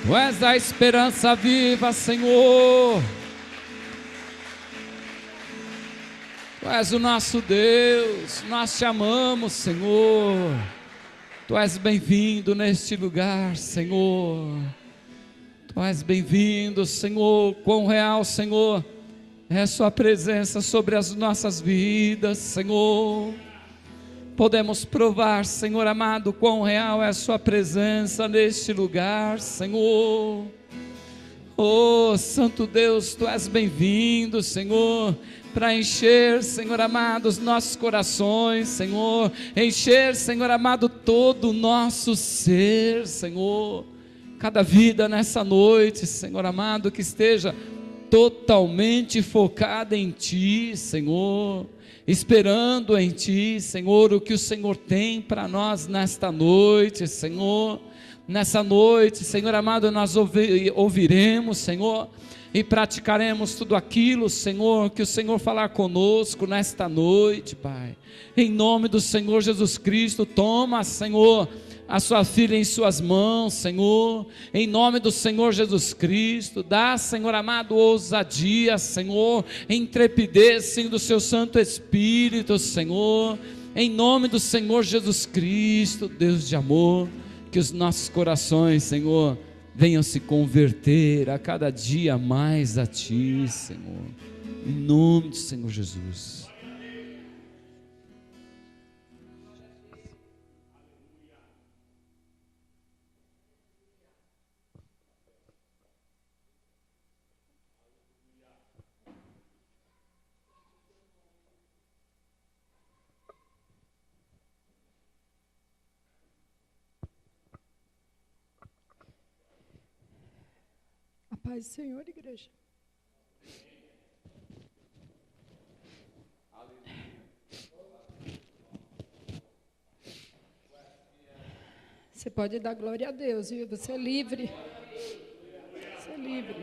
Tu és a esperança viva, Senhor. Tu és o nosso Deus, nós te amamos, Senhor. Tu és bem-vindo neste lugar, Senhor. Tu és bem-vindo, Senhor. Quão real, Senhor, é a sua presença sobre as nossas vidas, Senhor. Podemos provar, Senhor amado, quão real é a sua presença neste lugar, Senhor. Oh, Santo Deus, Tu és bem-vindo, Senhor, para encher, Senhor amado, os nossos corações, Senhor, encher, Senhor amado, todo o nosso ser, Senhor. Cada vida nessa noite, Senhor amado, que esteja totalmente focada em Ti, Senhor, esperando em Ti, Senhor, o que o Senhor tem para nós nesta noite, Senhor. Nessa noite, Senhor amado, nós ouviremos, Senhor, e praticaremos tudo aquilo, Senhor, que o Senhor falar conosco nesta noite, Pai. Em nome do Senhor Jesus Cristo, toma, Senhor, a sua filha em suas mãos, Senhor, em nome do Senhor Jesus Cristo. Dá, Senhor amado, ousadia, Senhor, intrepidez, sim, do seu Santo Espírito, Senhor, em nome do Senhor Jesus Cristo, Deus de amor. Que os nossos corações, Senhor, venham se converter a cada dia mais a Ti, Senhor, em nome do Senhor Jesus. Paz do Senhor, igreja. Você pode dar glória a Deus, viu? Você é livre. Você é livre.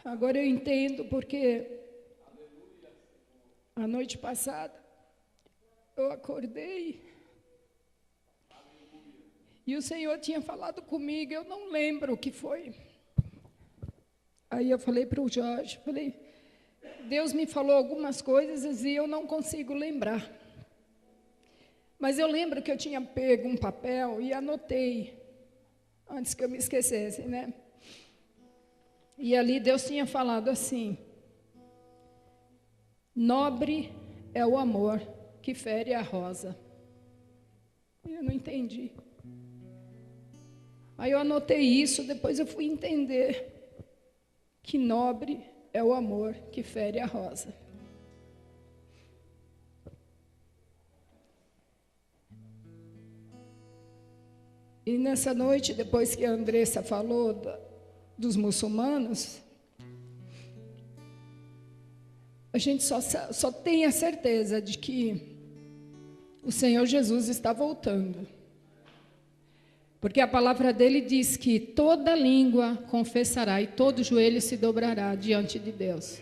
Agora eu entendo porque a noite passada eu acordei e o Senhor tinha falado comigo, eu não lembro o que foi. Aí eu falei para o Jorge, falei, Deus me falou algumas coisas e eu não consigo lembrar. Mas eu lembro que eu tinha pego um papel e anotei, antes que eu me esquecesse, né? E ali Deus tinha falado assim, nobre é o amor que fere a rosa. Eu não entendi. Aí eu anotei isso, depois eu fui entender que nobre é o amor que fere a rosa. E nessa noite, depois que a Andressa falou dos muçulmanos, a gente só tem a certeza de que o Senhor Jesus está voltando. Porque a palavra dele diz que toda língua confessará e todo joelho se dobrará diante de Deus.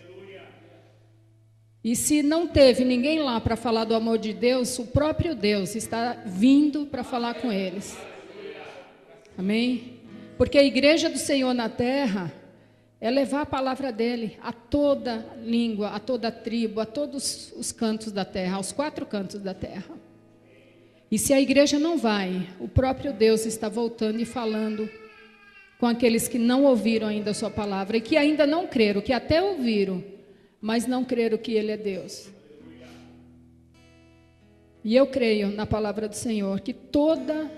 E se não teve ninguém lá para falar do amor de Deus, o próprio Deus está vindo para falar com eles. Amém? Porque a igreja do Senhor na terra é levar a palavra dele a toda língua, a toda tribo, a todos os cantos da terra, aos 4 cantos da terra. E se a igreja não vai, o próprio Deus está voltando e falando com aqueles que não ouviram ainda a sua palavra e que ainda não creram, que até ouviram, mas não creram que ele é Deus. E eu creio na palavra do Senhor, que toda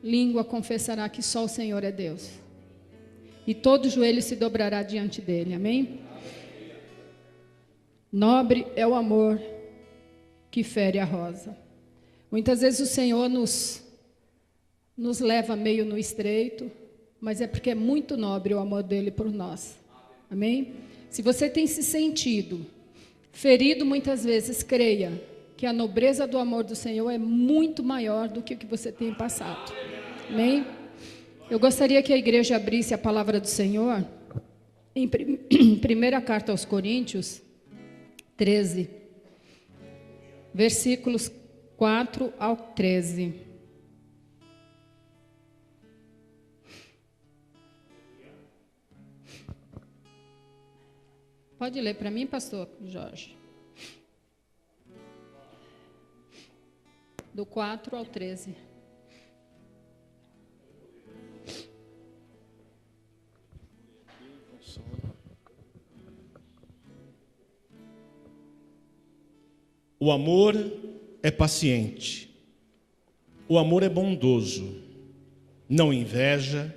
língua confessará que só o Senhor é Deus. E todo joelho se dobrará diante dele, amém? Nobre é o amor que fere a rosa. Muitas vezes o Senhor nos leva meio no estreito, mas é porque é muito nobre o amor dele por nós, amém? Se você tem se sentido ferido muitas vezes, creia que a nobreza do amor do Senhor é muito maior do que o que você tem passado, amém? Eu gostaria que a igreja abrisse a palavra do Senhor em primeira carta aos Coríntios 13. versículos 4 ao 13. Pode ler para mim, pastor Jorge? Do 4 ao 13. O amor é paciente, o amor é bondoso, não inveja,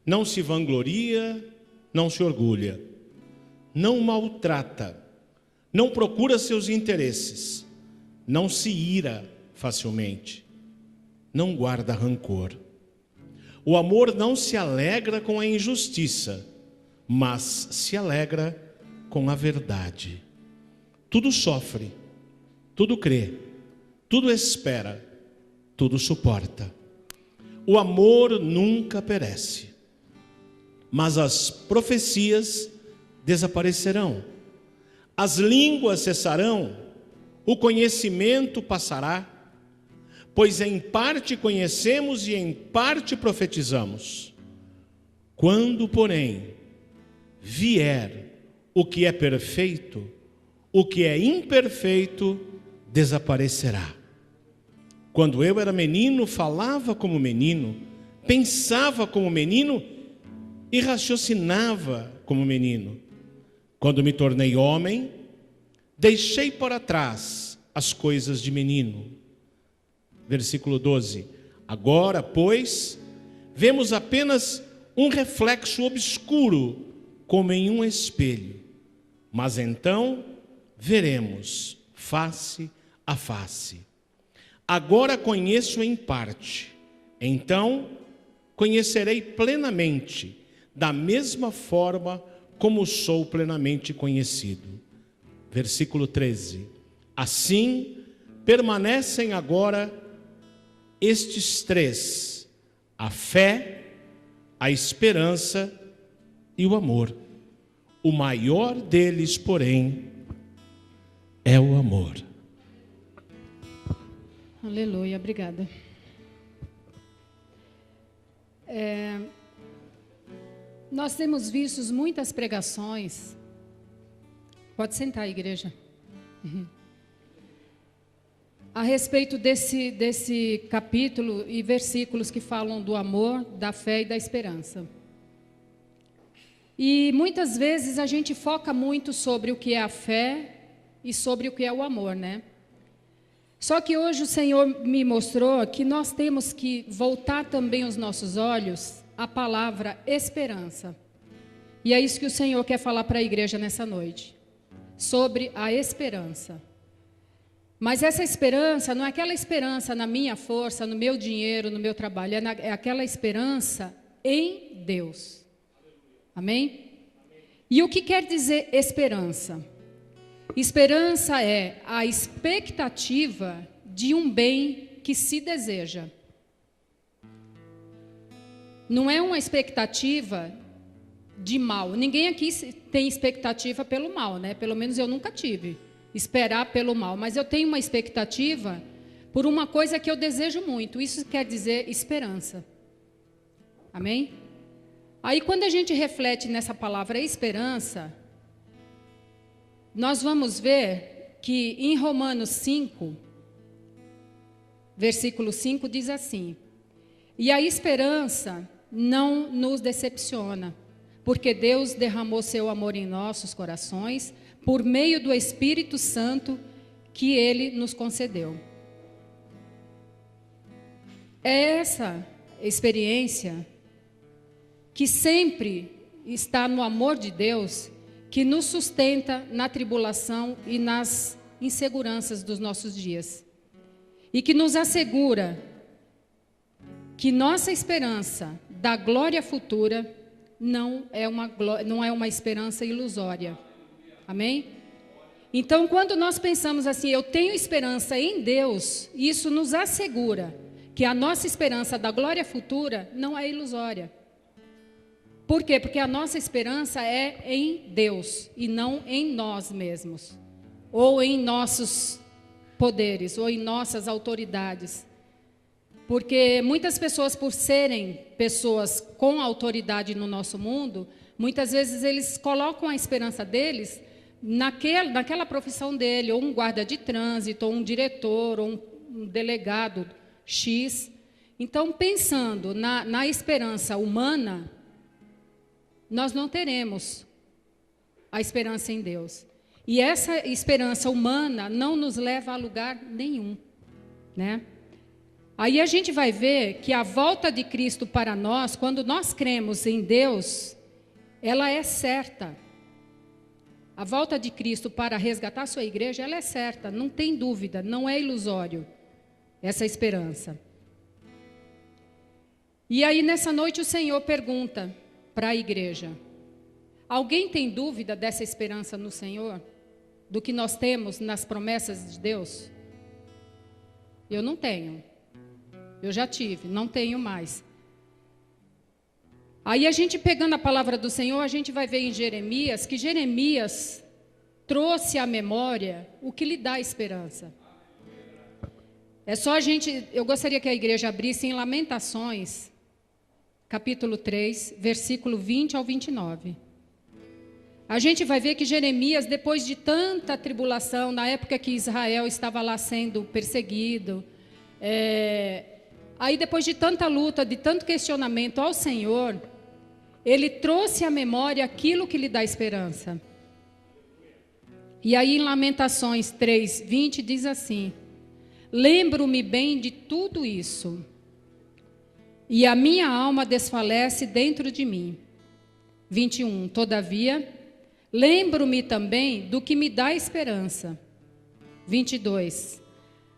não se vangloria, não se orgulha, não maltrata, não procura seus interesses, não se ira facilmente, não guarda rancor. O amor não se alegra com a injustiça, mas se alegra com a verdade. Tudo sofre, tudo crê, tudo espera, tudo suporta. O amor nunca perece, mas as profecias desaparecerão, as línguas cessarão, o conhecimento passará, pois em parte conhecemos e em parte profetizamos. Quando, porém, vier o que é perfeito, o que é imperfeito desaparecerá. Quando eu era menino, falava como menino, pensava como menino e raciocinava como menino. Quando me tornei homem, deixei para trás as coisas de menino. Versículo 12. Agora, pois, vemos apenas um reflexo obscuro, como em um espelho. Mas então veremos face a face. Agora conheço em parte, então conhecerei plenamente, da mesma forma como sou plenamente conhecido. Versículo 13. Assim permanecem agora estes três: a fé, a esperança e o amor. O maior deles, porém, é o amor. Aleluia, obrigada. Nós temos visto muitas pregações. Pode sentar, igreja. A respeito desse capítulo e versículos que falam do amor, da fé e da esperança. E muitas vezes a gente foca muito sobre o que é a fé e sobre o que é o amor, né? Só que hoje o Senhor me mostrou que nós temos que voltar também os nossos olhos à palavra esperança. E é isso que o Senhor quer falar para a igreja nessa noite, sobre a esperança. Mas essa esperança não é aquela esperança na minha força, no meu dinheiro, no meu trabalho, é aquela esperança em Deus. Amém? E o que quer dizer esperança? Esperança é a expectativa de um bem que se deseja. Não é uma expectativa de mal. Ninguém aqui tem expectativa pelo mal, né? Pelo menos eu nunca tive. Esperar pelo mal. Mas eu tenho uma expectativa por uma coisa que eu desejo muito. Isso quer dizer esperança. Amém? Aí quando a gente reflete nessa palavra esperança, nós vamos ver que em Romanos 5, versículo 5 diz assim: e a esperança não nos decepciona, porque Deus derramou seu amor em nossos corações por meio do Espírito Santo que Ele nos concedeu. É essa experiência que sempre está no amor de Deus, que nos sustenta na tribulação e nas inseguranças dos nossos dias. E que nos assegura que nossa esperança da glória futura não é uma esperança ilusória. Amém? Então, quando nós pensamos assim, eu tenho esperança em Deus, isso nos assegura que a nossa esperança da glória futura não é ilusória. Por quê? Porque a nossa esperança é em Deus e não em nós mesmos, ou em nossos poderes ou em nossas autoridades. Porque muitas pessoas, por serem pessoas com autoridade no nosso mundo, muitas vezes eles colocam a esperança deles naquela profissão dele, ou um guarda de trânsito, ou um diretor, ou um delegado X. Então, pensando na esperança humana, nós não teremos a esperança em Deus. E essa esperança humana não nos leva a lugar nenhum, né? Aí a gente vai ver que a volta de Cristo para nós, quando nós cremos em Deus, ela é certa. A volta de Cristo para resgatar a sua igreja, ela é certa, não tem dúvida, não é ilusório essa esperança. E aí nessa noite o Senhor pergunta para a igreja: alguém tem dúvida dessa esperança no Senhor? Do que nós temos nas promessas de Deus? Eu não tenho. Eu já tive, não tenho mais. Aí a gente pegando a palavra do Senhor, a gente vai ver em Jeremias, que Jeremias trouxe à memória o que lhe dá esperança. É só eu gostaria que a igreja abrisse em Lamentações, capítulo 3, versículo 20 ao 29. A gente vai ver que Jeremias, depois de tanta tribulação, na época que Israel estava lá sendo perseguido, aí depois de tanta luta, de tanto questionamento ao Senhor, ele trouxe à memória aquilo que lhe dá esperança. E aí em Lamentações 3, 20 diz assim: lembro-me bem de tudo isso, e a minha alma desfalece dentro de mim. 21, todavia, lembro-me também do que me dá esperança. 22,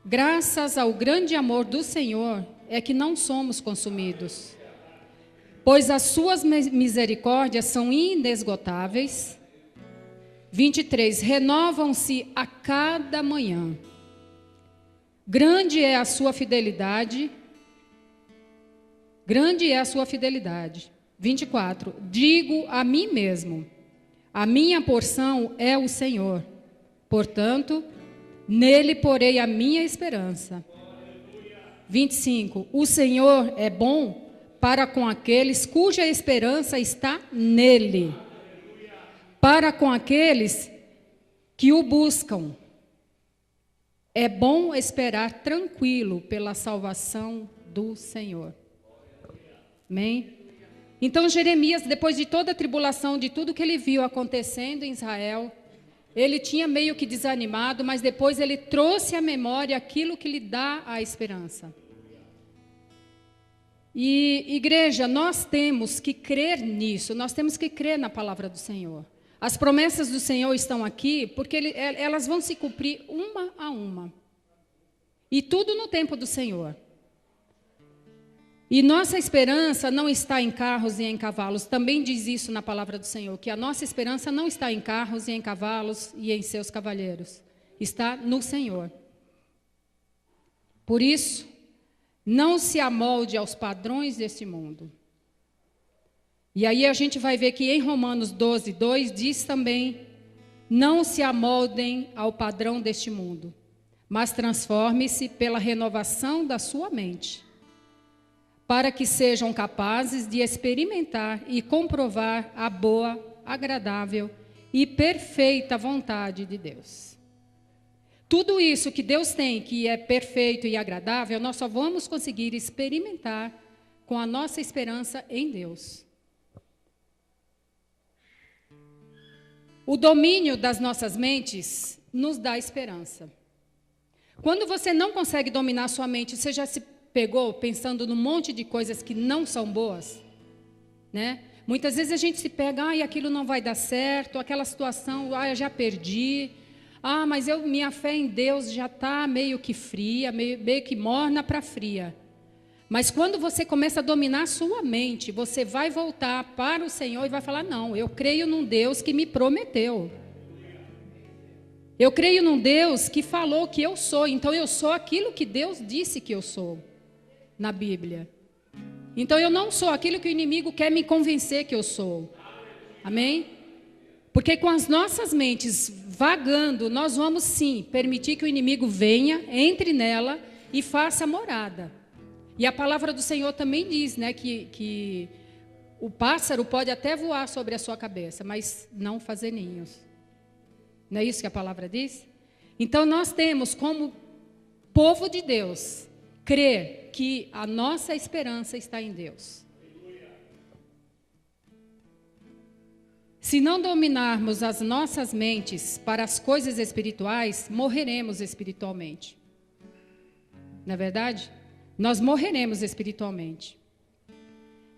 graças ao grande amor do Senhor é que não somos consumidos, pois as suas misericórdias são inesgotáveis. 23, renovam-se a cada manhã. Grande é a sua fidelidade. Grande é a sua fidelidade. 24, digo a mim mesmo, a minha porção é o Senhor, portanto, nele porei a minha esperança. 25, o Senhor é bom para com aqueles cuja esperança está nele, para com aqueles que o buscam. É bom esperar tranquilo pela salvação do Senhor. Amém? Então Jeremias, depois de toda a tribulação, de tudo que ele viu acontecendo em Israel, ele tinha meio que desanimado, mas depois ele trouxe à memória aquilo que lhe dá a esperança. E igreja, nós temos que crer nisso, nós temos que crer na palavra do Senhor. As promessas do Senhor estão aqui porque elas vão se cumprir uma a uma. E tudo no tempo do Senhor. E nossa esperança não está em carros e em cavalos. Também diz isso na palavra do Senhor, que a nossa esperança não está em carros e em cavalos e em seus cavalheiros. Está no Senhor. Por isso, não se amolde aos padrões deste mundo. E aí a gente vai ver que em Romanos 12, 2 diz também: não se amoldem ao padrão deste mundo, mas transforme-se pela renovação da sua mente, para que sejam capazes de experimentar e comprovar a boa, agradável e perfeita vontade de Deus. Tudo isso que Deus tem, que é perfeito e agradável, nós só vamos conseguir experimentar com a nossa esperança em Deus. O domínio das nossas mentes nos dá esperança. Quando você não consegue dominar sua mente, você já se pegou pensando num monte de coisas que não são boas, né? Muitas vezes a gente se pega, aquilo não vai dar certo, aquela situação, eu já perdi, mas minha fé em Deus já está meio que fria, meio que morna para fria. Mas quando você começa a dominar a sua mente, você vai voltar para o Senhor e vai falar: não, eu creio num Deus que me prometeu. Eu creio num Deus que falou que eu sou, então eu sou aquilo que Deus disse que eu sou na Bíblia. Então eu não sou aquilo que o inimigo quer me convencer que eu sou. Amém? Porque com as nossas mentes vagando, nós vamos sim permitir que o inimigo venha, entre nela e faça morada. E a palavra do Senhor também diz, né, que o pássaro pode até voar sobre a sua cabeça, mas não fazer ninhos. Não é isso que a palavra diz? Então nós temos como povo de Deus crer que a nossa esperança está em Deus. Se não dominarmos as nossas mentes para as coisas espirituais, morreremos espiritualmente. Não é verdade? Nós morreremos espiritualmente.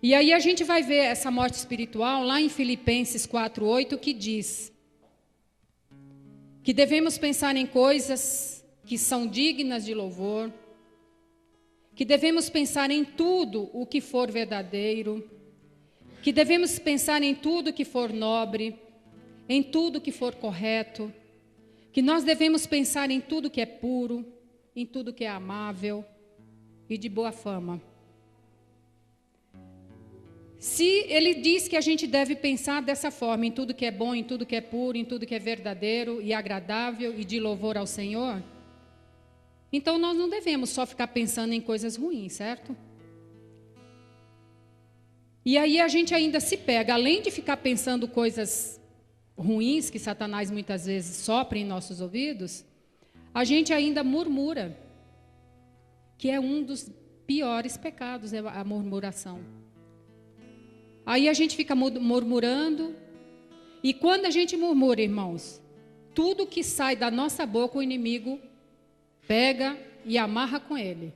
E aí a gente vai ver essa morte espiritual lá em Filipenses 4:8, que diz que devemos pensar em coisas que são dignas de louvor, que devemos pensar em tudo o que for verdadeiro, que devemos pensar em tudo que for nobre, em tudo que for correto, que nós devemos pensar em tudo que é puro, em tudo que é amável e de boa fama. Se ele diz que a gente deve pensar dessa forma, em tudo que é bom, em tudo que é puro, em tudo que é verdadeiro e agradável e de louvor ao Senhor, então nós não devemos só ficar pensando em coisas ruins, certo? E aí a gente ainda se pega, além de ficar pensando coisas ruins que Satanás muitas vezes sopra em nossos ouvidos, a gente ainda murmura, que é um dos piores pecados, é a murmuração. Aí a gente fica murmurando, e quando a gente murmura, irmãos, tudo que sai da nossa boca o inimigo pega e amarra com ele.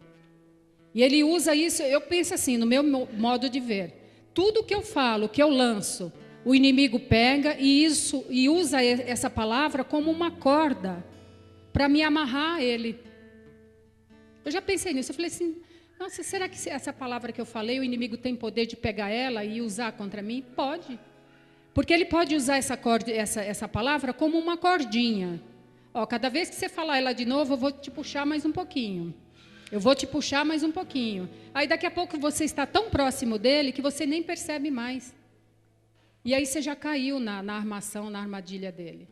E ele usa isso, eu penso assim, no meu modo de ver. Tudo que eu falo, que eu lanço, o inimigo pega e usa essa palavra como uma corda para me amarrar a ele. Eu já pensei nisso, eu falei assim, nossa, será que essa palavra que eu falei, o inimigo tem poder de pegar ela e usar contra mim? Pode. Porque ele pode usar essa palavra como uma cordinha. Ó, cada vez que você falar ela de novo, eu vou te puxar mais um pouquinho. Eu vou te puxar mais um pouquinho. Aí daqui a pouco você está tão próximo dele que você nem percebe mais. E aí você já caiu na armação, na armadilha dele.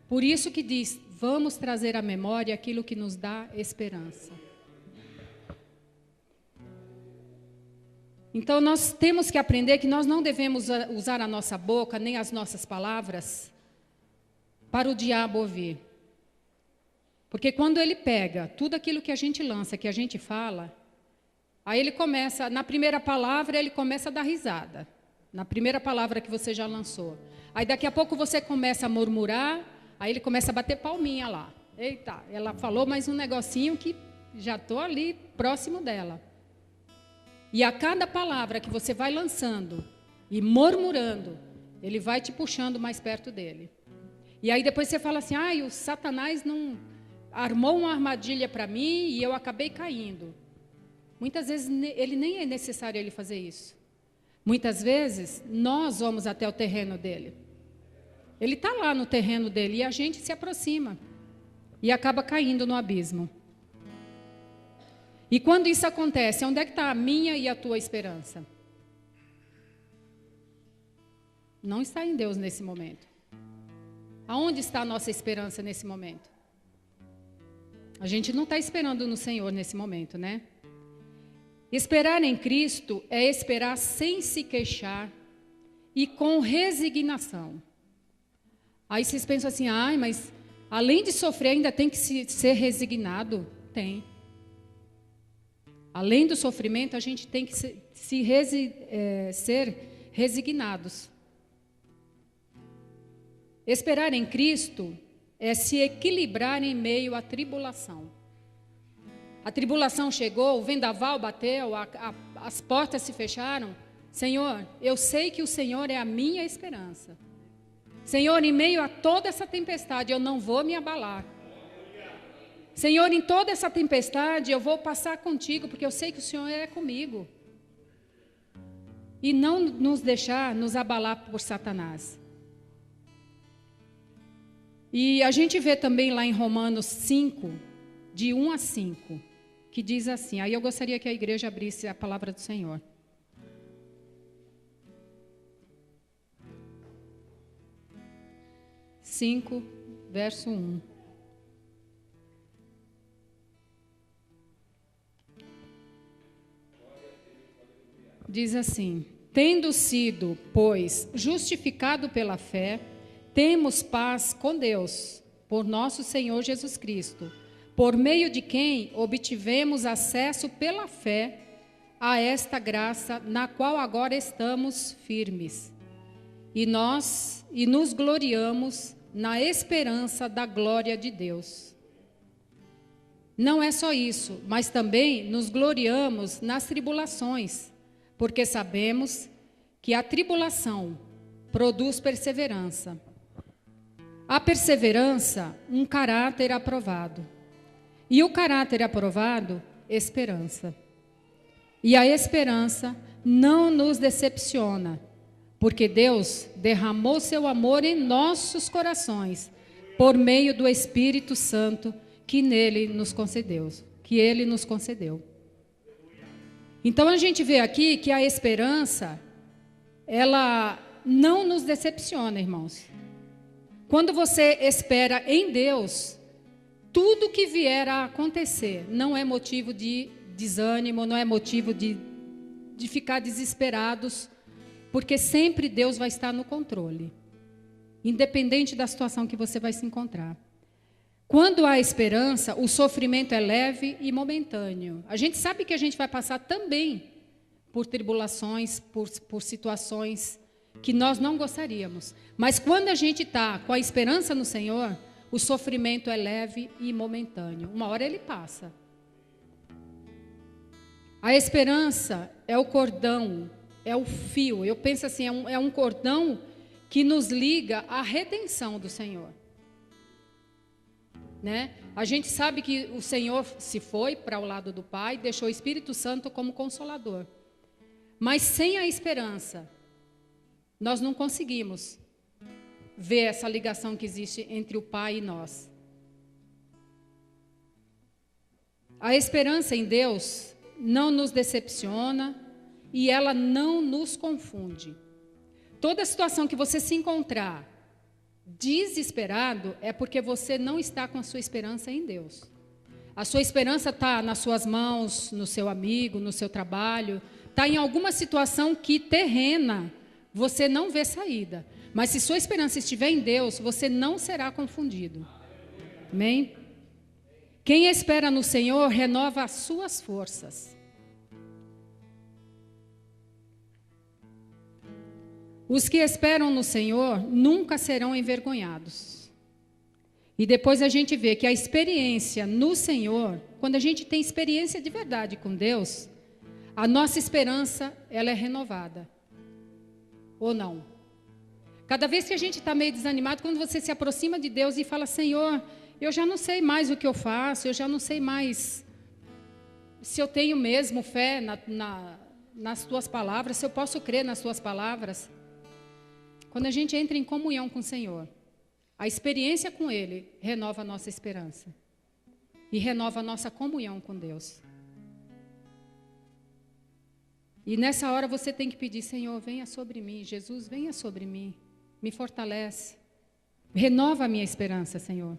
Por isso que diz, vamos trazer à memória aquilo que nos dá esperança. Então nós temos que aprender que nós não devemos usar a nossa boca, nem as nossas palavras, para o diabo ouvir. Porque quando ele pega tudo aquilo que a gente lança, que a gente fala, aí ele começa, na primeira palavra, ele começa a dar risada. Na primeira palavra que você já lançou. Aí daqui a pouco você começa a murmurar, aí ele começa a bater palminha lá. Eita, ela falou mais um negocinho que já estou ali próximo dela. E a cada palavra que você vai lançando e murmurando, ele vai te puxando mais perto dele. E aí depois você fala assim, o Satanás não armou uma armadilha para mim e eu acabei caindo. Muitas vezes ele nem é necessário ele fazer isso. Muitas vezes nós vamos até o terreno dele. Ele está lá no terreno dele e a gente se aproxima e acaba caindo no abismo. E quando isso acontece, onde é que está a minha e a tua esperança? Não está em Deus nesse momento. Aonde está a nossa esperança nesse momento? A gente não está esperando no Senhor nesse momento, né? Esperar em Cristo é esperar sem se queixar e com resignação. Aí vocês pensam assim, mas além de sofrer ainda tem que ser resignado? Tem. Além do sofrimento, a gente tem que ser resignados. Esperar em Cristo é se equilibrar em meio à tribulação. A tribulação chegou, o vendaval bateu, as portas se fecharam. Senhor, eu sei que o Senhor é a minha esperança. Senhor, em meio a toda essa tempestade, eu não vou me abalar. Senhor, em toda essa tempestade, eu vou passar contigo, porque eu sei que o Senhor é comigo. E não nos deixar nos abalar por Satanás. E a gente vê também lá em Romanos 5, de 1 a 5, que diz assim, aí eu gostaria que a igreja abrisse a palavra do Senhor. 5, verso 1. Diz assim: tendo sido, pois, justificado pela fé, temos paz com Deus, por nosso Senhor Jesus Cristo, por meio de quem obtivemos acesso pela fé a esta graça, na qual agora estamos firmes. E nos gloriamos na esperança da glória de Deus. Não é só isso, mas também nos gloriamos nas tribulações, porque sabemos que a tribulação produz perseverança. A perseverança, um caráter aprovado. E o caráter aprovado, esperança. E a esperança não nos decepciona, porque Deus derramou seu amor em nossos corações, por meio do Espírito Santo que Ele nos concedeu. Então a gente vê aqui que a esperança, ela não nos decepciona, irmãos. Quando você espera em Deus, tudo que vier a acontecer não é motivo de desânimo, não é motivo de ficar desesperados, porque sempre Deus vai estar no controle, independente da situação que você vai se encontrar. Quando há esperança, o sofrimento é leve e momentâneo. A gente sabe que a gente vai passar também por tribulações, por situações que nós não gostaríamos. Mas quando a gente está com a esperança no Senhor, o sofrimento é leve e momentâneo. Uma hora ele passa. A esperança é o cordão, é o fio. Eu penso assim, é um cordão que nos liga à redenção do Senhor. Né? A gente sabe que o Senhor se foi para o lado do Pai, deixou o Espírito Santo como consolador. Mas sem a esperança, nós não conseguimos ver essa ligação que existe entre o Pai e nós. A esperança em Deus não nos decepciona e ela não nos confunde. Toda situação que você se encontrar desesperado é porque você não está com a sua esperança em Deus. A sua esperança está nas suas mãos, no seu amigo, no seu trabalho, está em alguma situação que terrena, você não vê saída. Mas se sua esperança estiver em Deus, você não será confundido. Amém? Quem espera no Senhor renova as suas forças. Os que esperam no Senhor nunca serão envergonhados. E depois a gente vê que a experiência no Senhor, quando a gente tem experiência de verdade com Deus, a nossa esperança, ela é renovada. Ou não? Cada vez que a gente está meio desanimado, quando você se aproxima de Deus e fala, Senhor, eu já não sei mais o que eu faço, eu já não sei mais se eu tenho mesmo fé nas tuas palavras, se eu posso crer nas tuas palavras. Quando a gente entra em comunhão com o Senhor, a experiência com Ele renova a nossa esperança e renova a nossa comunhão com Deus. E nessa hora você tem que pedir, Senhor, venha sobre mim, Jesus, venha sobre mim, me fortalece, renova a minha esperança, Senhor.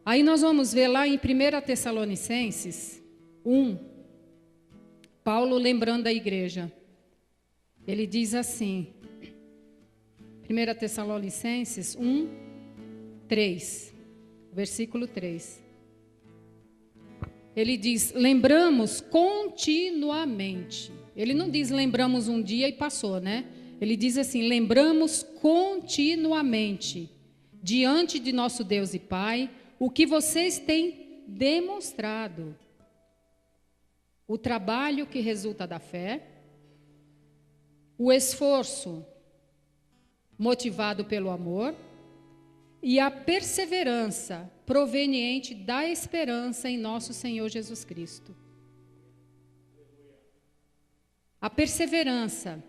Aí nós vamos ver lá em 1 Tessalonicenses 1, Paulo lembrando a igreja. Ele diz assim, 1 Tessalonicenses 1, 3, versículo 3. Ele diz, lembramos continuamente. Ele não diz lembramos um dia e passou, né? Ele diz assim, lembramos continuamente, diante de nosso Deus e Pai, o que vocês têm demonstrado. O trabalho que resulta da fé, o esforço motivado pelo amor e a perseverança proveniente da esperança em nosso Senhor Jesus Cristo. A perseverança,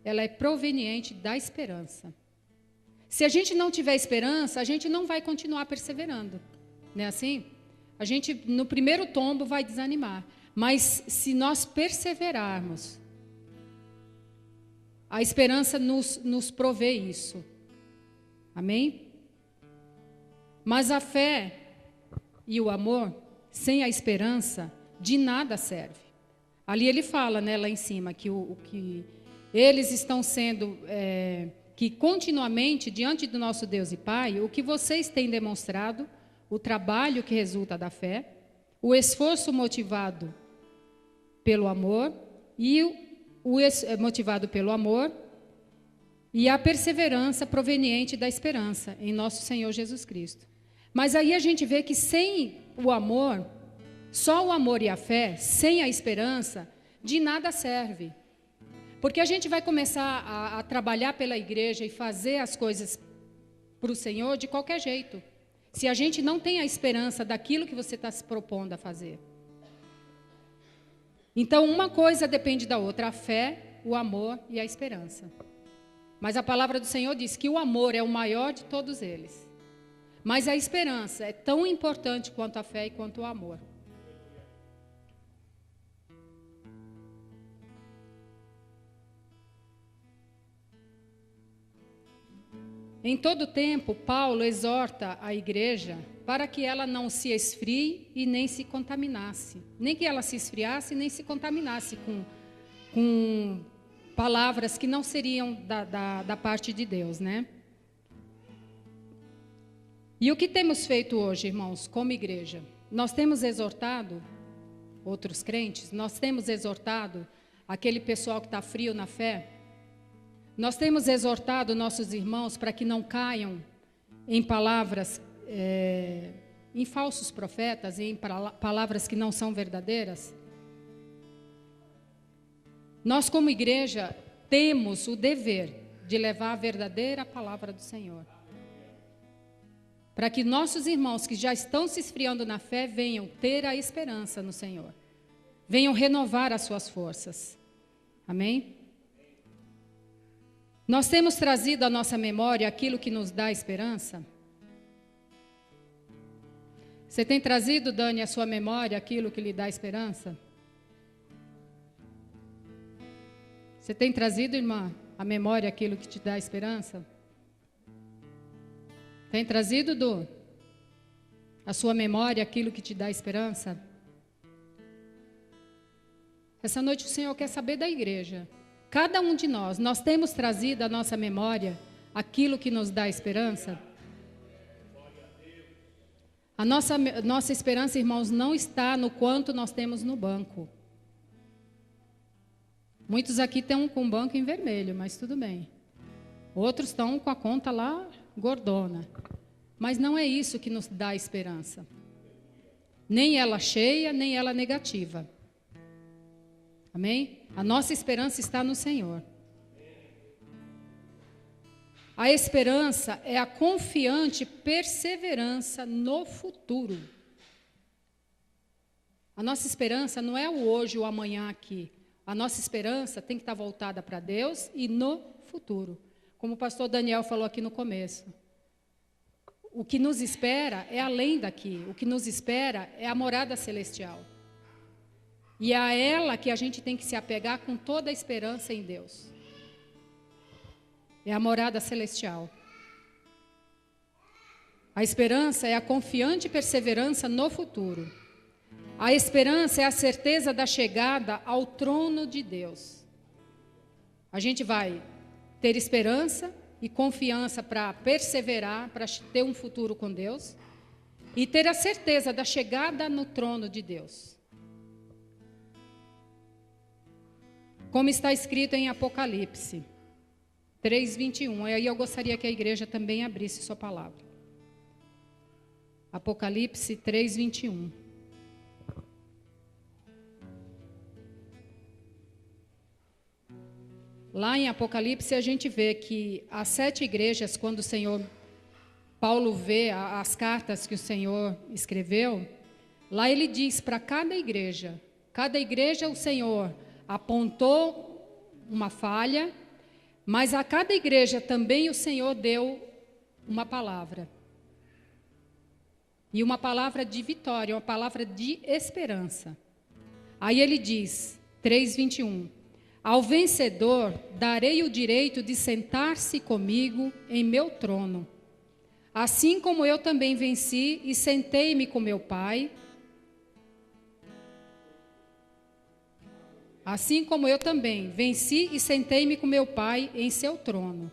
ela é proveniente da esperança. Se a gente não tiver esperança, a gente não vai continuar perseverando. Não é assim? A gente, no primeiro tombo, vai desanimar. Mas se nós perseverarmos, A esperança nos provê isso. Amém? Mas a fé e o amor, sem a esperança, de nada serve. Ali ele fala, né, lá em cima, que eles estão sendo, que continuamente, diante do nosso Deus e Pai, o que vocês têm demonstrado, o trabalho que resulta da fé, o esforço motivado pelo amor motivado pelo amor e a perseverança proveniente da esperança em nosso Senhor Jesus Cristo. Mas aí a gente vê que sem o amor, só o amor e a fé, sem a esperança, de nada serve. Porque a gente vai começar a trabalhar pela igreja e fazer as coisas para o Senhor de qualquer jeito, se a gente não tem a esperança daquilo que você está se propondo a fazer. Então, uma coisa depende da outra, a fé, o amor e a esperança. Mas a palavra do Senhor diz que o amor é o maior de todos eles. Mas a esperança é tão importante quanto a fé e quanto o amor. Em todo tempo, Paulo exorta a igreja para que ela não se esfrie e nem se contaminasse. Nem que ela se esfriasse, nem se contaminasse com palavras que não seriam da parte de Deus, né? E o que temos feito hoje, irmãos, como igreja? Nós temos exortado outros crentes, nós temos exortado aquele pessoal que está frio na fé, nós temos exortado nossos irmãos para que não caiam em palavras, em falsos profetas, em palavras que não são verdadeiras. Nós, como igreja, temos o dever de levar a verdadeira palavra do Senhor, para que nossos irmãos que já estão se esfriando na fé venham ter a esperança no Senhor, venham renovar as suas forças. Amém? Nós temos trazido à nossa memória aquilo que nos dá esperança? Você tem trazido, Dani, à sua memória aquilo que lhe dá esperança? Você tem trazido, irmã, à memória aquilo que te dá esperança? Tem trazido, à sua memória aquilo que te dá esperança? Essa noite o Senhor quer saber da igreja. Cada um de nós temos trazido à nossa memória aquilo que nos dá esperança? A nossa esperança, irmãos, não está no quanto nós temos no banco. Muitos aqui estão com o banco em vermelho, mas tudo bem. Outros estão com a conta lá gordona. Mas não é isso que nos dá esperança. Nem ela cheia, nem ela negativa. Amém? A nossa esperança está no Senhor. A esperança é a confiante perseverança no futuro. A nossa esperança não é o hoje ou amanhã aqui. A nossa esperança tem que estar voltada para Deus e no futuro. Como o pastor Daniel falou aqui no começo. O que nos espera é além daqui. O que nos espera é a morada celestial. E é a ela que a gente tem que se apegar com toda a esperança em Deus. É a morada celestial. A esperança é a confiante perseverança no futuro. A esperança é a certeza da chegada ao trono de Deus. A gente vai ter esperança e confiança para perseverar, para ter um futuro com Deus, e ter a certeza da chegada no trono de Deus. Como está escrito em Apocalipse 3:21. E aí eu gostaria que a igreja também abrisse sua palavra. Apocalipse 3:21. Lá em Apocalipse a gente vê que as 7 igrejas, quando o Senhor, Paulo vê as cartas que o Senhor escreveu, lá ele diz para cada igreja o Senhor apontou uma falha, mas a cada igreja também o Senhor deu uma palavra. E uma palavra de vitória, uma palavra de esperança. Aí ele diz, 3:21, Ao vencedor darei o direito de sentar-se comigo em meu trono, assim como eu também venci e sentei-me com meu Pai. Assim como eu também venci e sentei-me com meu Pai em seu trono.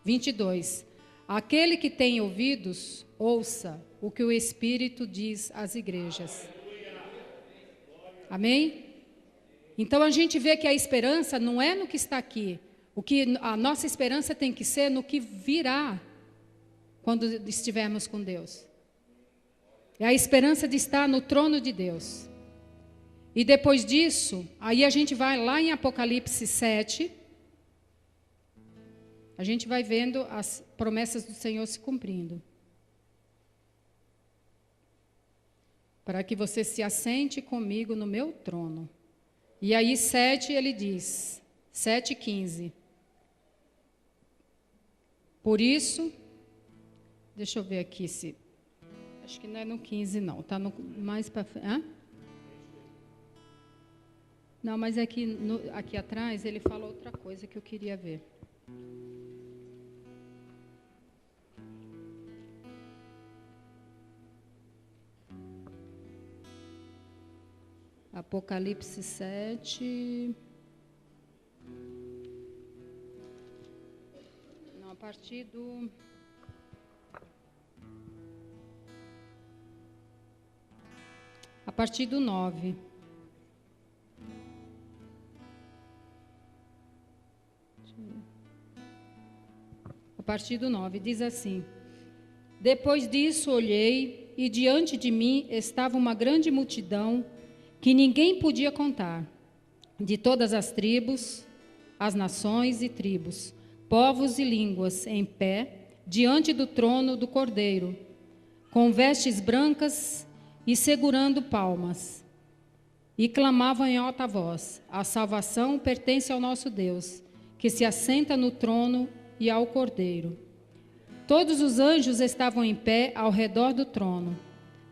22. Aquele que tem ouvidos, ouça o que o Espírito diz às igrejas. Amém? Então a gente vê que a esperança não é no que está aqui. A nossa esperança tem que ser no que virá quando estivermos com Deus. É a esperança de estar no trono de Deus. E depois disso, aí a gente vai lá em Apocalipse 7, a gente vai vendo as promessas do Senhor se cumprindo. Para que você se assente comigo no meu trono. E aí 7 ele diz, 7:15. Por isso, deixa eu ver aqui se, acho que não é no 15 não, está mais para frente. Não, mas aqui, aqui atrás ele fala outra coisa que eu queria ver. Apocalipse 7. Não, a partir do... A partir do 9. A partir do 9, diz assim: Depois disso olhei, e diante de mim estava uma grande multidão, que ninguém podia contar, de todas as tribos, as nações e tribos, povos e línguas, em pé, diante do trono do Cordeiro, com vestes brancas e segurando palmas. E clamavam em alta voz: A salvação pertence ao nosso Deus, que se assenta no trono e ao Cordeiro. Todos os anjos estavam em pé ao redor do trono,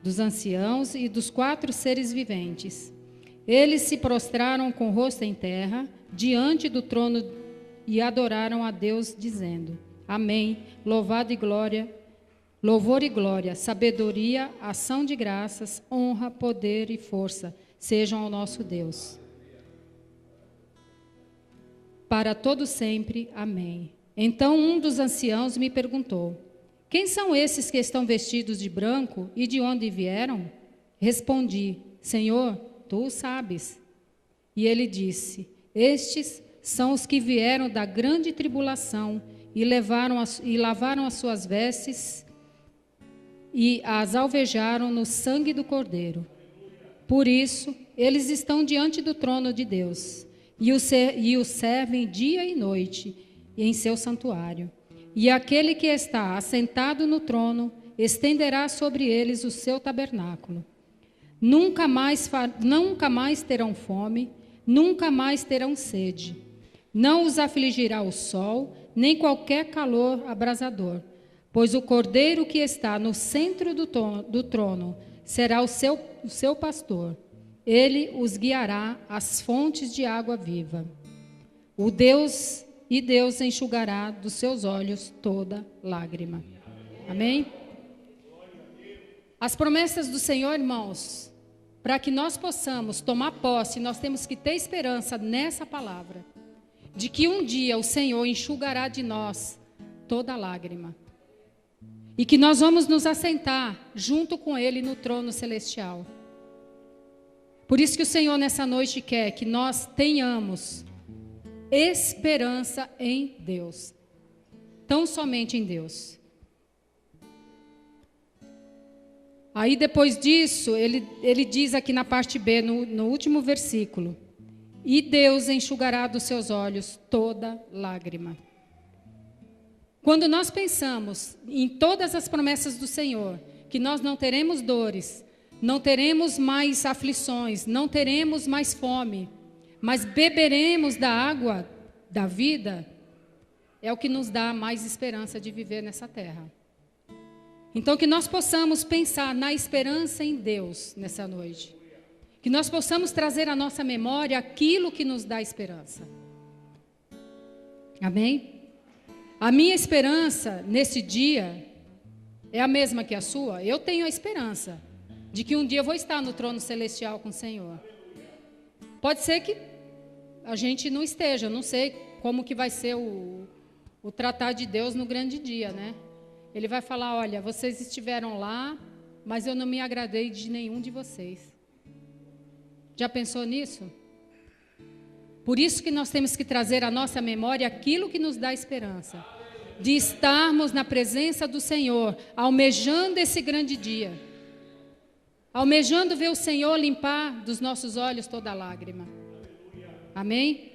dos anciãos e dos 4 seres viventes. Eles se prostraram com o rosto em terra, diante do trono, e adoraram a Deus, dizendo: Amém, louvor e glória, sabedoria, ação de graças, honra, poder e força, sejam ao nosso Deus. Para todo sempre, amém. Então um dos anciãos me perguntou: Quem são esses que estão vestidos de branco e de onde vieram? Respondi: Senhor, tu o sabes. E ele disse: Estes são os que vieram da grande tribulação e lavaram as suas vestes e as alvejaram no sangue do Cordeiro. Por isso, eles estão diante do trono de Deus e o servem dia e noite em seu santuário. E aquele que está assentado no trono estenderá sobre eles o seu tabernáculo. Nunca mais terão fome, nunca mais terão sede. Não os afligirá o sol, nem qualquer calor abrasador, pois o Cordeiro que está no centro do trono será o seu pastor. Ele os guiará às fontes de água viva. Deus enxugará dos seus olhos toda lágrima. Amém? As promessas do Senhor, irmãos, para que nós possamos tomar posse, nós temos que ter esperança nessa palavra, de que um dia o Senhor enxugará de nós toda lágrima, e que nós vamos nos assentar junto com Ele no trono celestial. Por isso que o Senhor nessa noite quer que nós tenhamos esperança em Deus, tão somente em Deus. Aí depois disso, ele diz aqui na parte B, no último versículo: E Deus enxugará dos seus olhos toda lágrima. Quando nós pensamos em todas as promessas do Senhor, que nós não teremos dores, não teremos mais aflições, não teremos mais fome, mas beberemos da água da vida, é o que nos dá mais esperança de viver nessa terra. Então, que nós possamos pensar na esperança em Deus nessa noite. Que nós possamos trazer à nossa memória aquilo que nos dá esperança. Amém? A minha esperança nesse dia é a mesma que a sua. Eu tenho a esperança de que um dia eu vou estar no trono celestial com o Senhor. Pode ser que a gente não esteja, eu não sei como que vai ser o tratar de Deus no grande dia, né? Ele vai falar, olha, vocês estiveram lá, mas eu não me agradei de nenhum de vocês. Já pensou nisso? Por isso que nós temos que trazer à nossa memória aquilo que nos dá esperança. De estarmos na presença do Senhor, almejando esse grande dia. Almejando ver o Senhor limpar dos nossos olhos toda lágrima. Amém?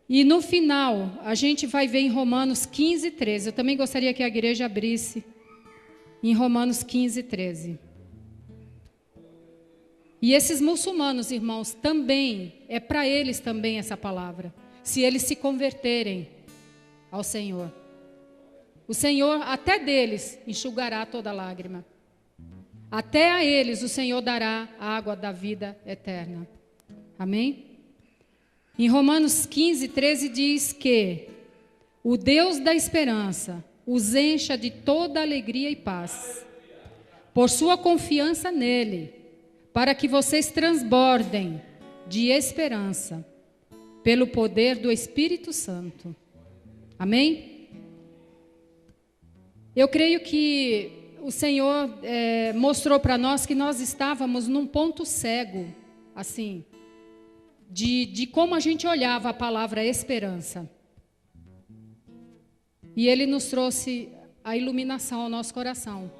E no final, a gente vai ver em Romanos 15, 13. Eu também gostaria que a igreja abrisse em Romanos 15, 13. E esses muçulmanos, irmãos, também, é para eles também essa palavra. Se eles se converterem ao Senhor. O Senhor, até deles, enxugará toda lágrima. Até a eles o Senhor dará a água da vida eterna. Amém? Em Romanos 15, 13 diz que o Deus da esperança os encha de toda alegria e paz, por sua confiança nele, para que vocês transbordem de esperança, pelo poder do Espírito Santo. Amém? Eu creio que o Senhor mostrou para nós que nós estávamos num ponto cego, assim, de como a gente olhava a palavra esperança. E Ele nos trouxe a iluminação ao nosso coração.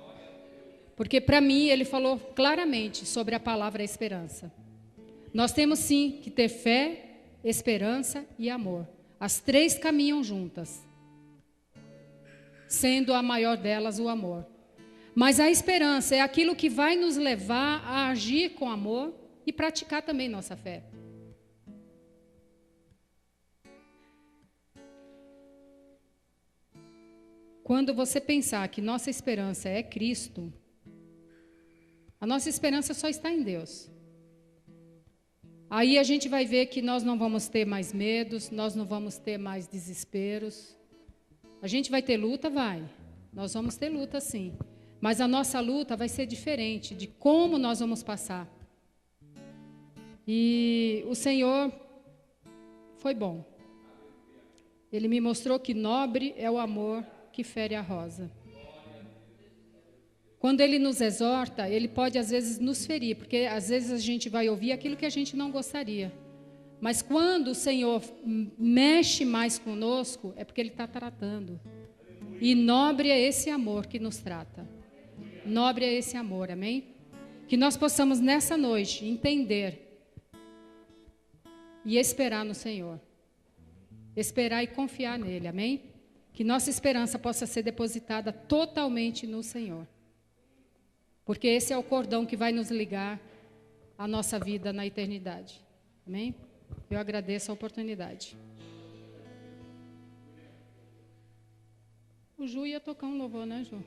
Porque para mim Ele falou claramente sobre a palavra esperança. Nós temos sim que ter fé, esperança e amor. As três caminham juntas, sendo a maior delas o amor. Mas a esperança é aquilo que vai nos levar a agir com amor e praticar também nossa fé. Quando você pensar que nossa esperança é Cristo, a nossa esperança só está em Deus. Aí a gente vai ver que nós não vamos ter mais medos, nós não vamos ter mais desesperos. A gente vai ter luta? Vai. Nós vamos ter luta, sim. Mas a nossa luta vai ser diferente de como nós vamos passar. E o Senhor foi bom. Ele me mostrou que nobre é o amor que fere a rosa. Quando Ele nos exorta, Ele pode às vezes nos ferir, porque às vezes a gente vai ouvir aquilo que a gente não gostaria. Mas quando o Senhor mexe mais conosco, é porque Ele está tratando. E nobre é esse amor que nos trata. Nobre é esse amor, amém? Que nós possamos nessa noite entender e esperar no Senhor. Esperar e confiar nele, amém? Que nossa esperança possa ser depositada totalmente no Senhor. Porque esse é o cordão que vai nos ligar à nossa vida na eternidade. Amém? Eu agradeço a oportunidade. O Ju ia tocar um louvor, né, Ju?